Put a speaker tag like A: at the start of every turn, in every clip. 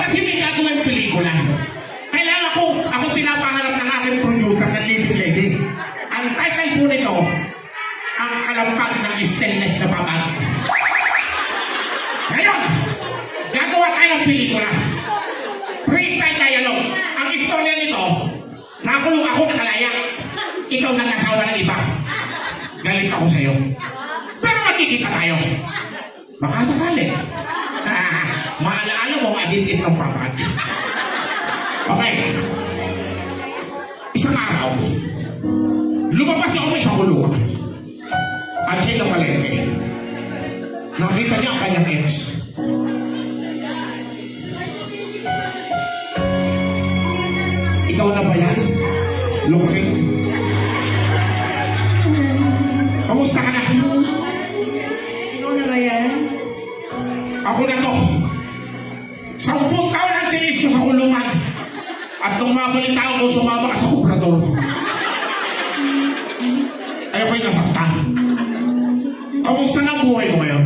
A: kasi may gagawin pelikula. Kailangan ako pinapaharap ng aking producer na leading lady. Ang title po nito, Ang Kalampag ng Stainless na Babag. Ngayon, gagawa tayo ng pelikula. Freestyle dialogue. Ang istorya nito, nakulong ako nakalaya. Ikaw nag-asawa ng iba. Galit ako sa'yo. Pero magkikita tayo. Baka sakali. Maalaala mo ang aditid ng babag. Okay. Isang araw, lumabas ako sa kulungan. At siya ng palengke. Nakita niya ang kanyang ex. Ikaw na ba yan? Lukring. Kamusta ka na?
B: Ikaw na ba yan?
A: Ako na to. 10 taon ang tinis ko sa kulungan. At nung mabalita ko, sumama ka sa kubrador. Ayaw ko'y nasaktan. Kamusta na ang buhay mo ngayon?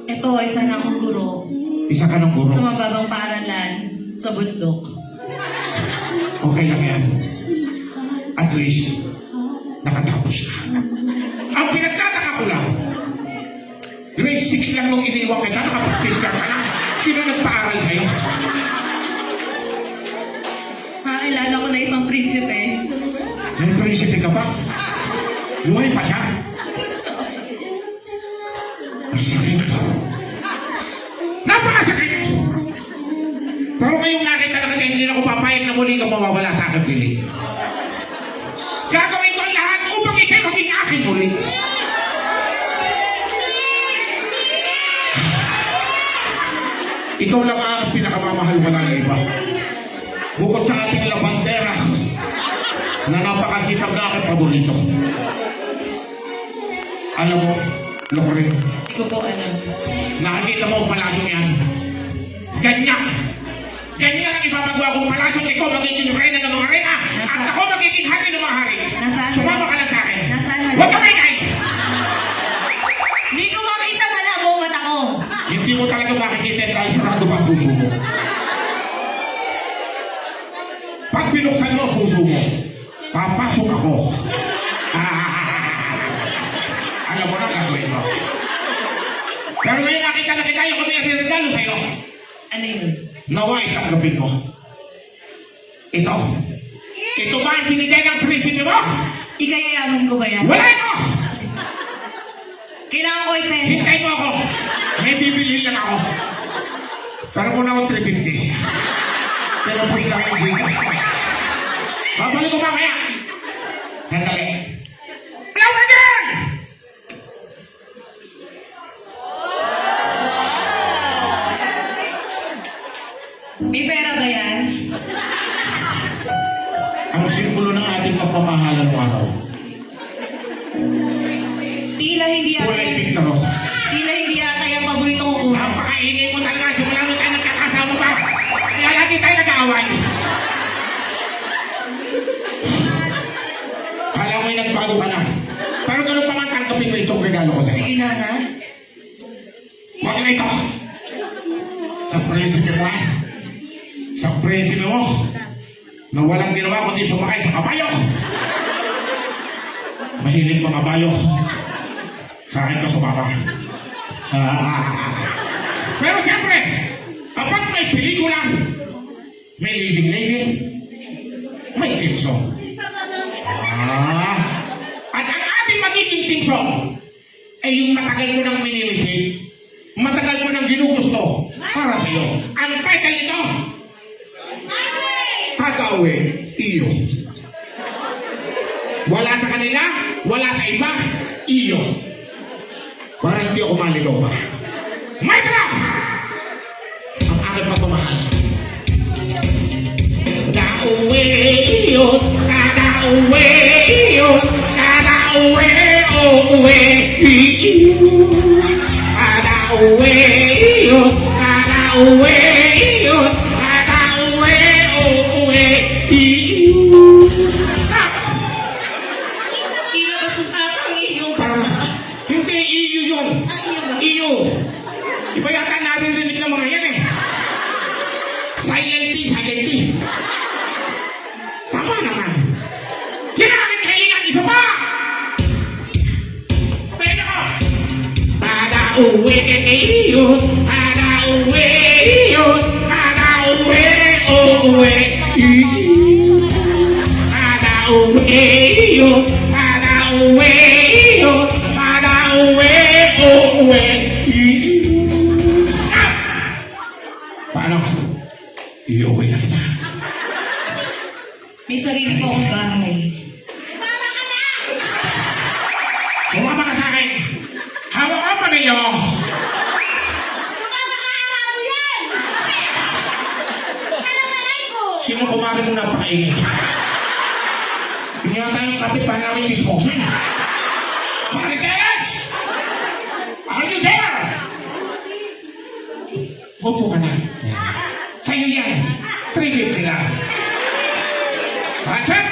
B: Ito, isa na akong guro.
A: Isa ka ng guro.
B: Sa mababang paaralan, sa bundok.
A: Okay lang yan. At least, nakatapos ka. Ang pinagtataka ko lang, grade 6 lang nung iniwang kita, nakapag-picture ka na. Sino nagpaaral sa'yo?
B: Nakakilala ko na isang prinsipe.
A: May prinsipe ka ba? Buhay pa siya? Masakit. Napakasakit! Pero ngayong nakita na kita, hindi na ako papayag na muli kang mawawala sa aking piling. Gagawin ko ang lahat upang ikay maging akin muli. Ikaw lang ang pinakamamahal, wala na iba. Bukod sa ating labandera na napakasipag na aking paborito. Alam mo, Lukring,
B: Hindi ko po alam.
A: nakikita mo ang palasyong yan. Ganyan! Ganyan ang ibabagawa kong palasyong. Ikaw magiging reyna ng mga reyna at ako magiging hari ng mga hari.
B: Nasaan?
A: Sumama ka lang sa akin.
B: Nasaan?
A: Huwag ka maingay!
B: Hindi ko makita na na buong mata ko.
A: Hindi mo talaga makikita dahil sarado pa ang puso mo. Pag binuksan mo ang puso mo, papasok ako. Alam mo na ang gagawin mo. Pero ngayon nakita na kita, yung may regalo sa'yo.
B: Ano yun?
A: Nawa itanggapin mo. Ito. Ito ba ang binigay ng prinsipe mo?
B: Ikayayaman ko ba yan?
A: Wala ito!
B: Kailangan ko ipera.
A: Hintay mo ako. May bibilhin lang ako. Pero muna ako 350. Pero push lang yung gigas ko. Babalik ko mamaya. Nandali. Flower girl!
B: May pera ba yan?
A: Ang simbolo ng ating pagpamahalan ng araw.
B: Tila hindi yata
A: Kulay
B: yan.
A: Victor Rosas.
B: Tila hindi yata yung paborito kong ulam.
A: Napakaingay mo talaga. Simula nung tayo nagkakasama pa. Kaya lagi tayo nag-aaway. Kala mo'y nagbago ka na. Pero ganun pa man tanggapin mo itong regalo ko sa'yo.
B: Sige na, ha?
A: Huwag na ito. Sa prinsipe mo eh. Sa prinsipe mo. Na walang ginawa kundi sumakay sa kabayo. Mahilig mga kabayo. Sa akin ka sumama. Pero siyempre, kapag may pelikula, may leading lady, may team song. At ang ating magiging team song ay yung matagal ko nang minimitin, matagal ko nang ginugusto para sa iyo. Ang title nito, Tatawe Iyo. Wala sa kanila, wala sa iba, iyo. Para hindi ako maligaw pa. Mic drop! Ang aking pagmamahal. Tatawe iyo, tatawe iyo, tatawe uwe iyo. Tatawe iyo, tatawe iyo, tatawe uwe iyo. Stop!
B: Tila basta sa akin yung
A: Hindi, iyo yun. Iyo. Iba yata naririnig ng mga yan eh. Silent T. Tama naman. Kailangan kailangan isa pa! Pwede ko! Tada uwi yun, tada uwi yun, tada uwi, uwi. Tada uwi yun, tada uwi yun, tada uwi, uwi. Stop! Paano? Iuwi na kita.
B: May sarili po akong bahay.
A: Sumama ka sa akin. Hawak ang pamilya mo. Sino kumari mo napakaingay? Piniyata yung kapitbahay namin chismosa. Marites! Are you there? Upo ka na. Sa'yo yan. 350 lang. That's it.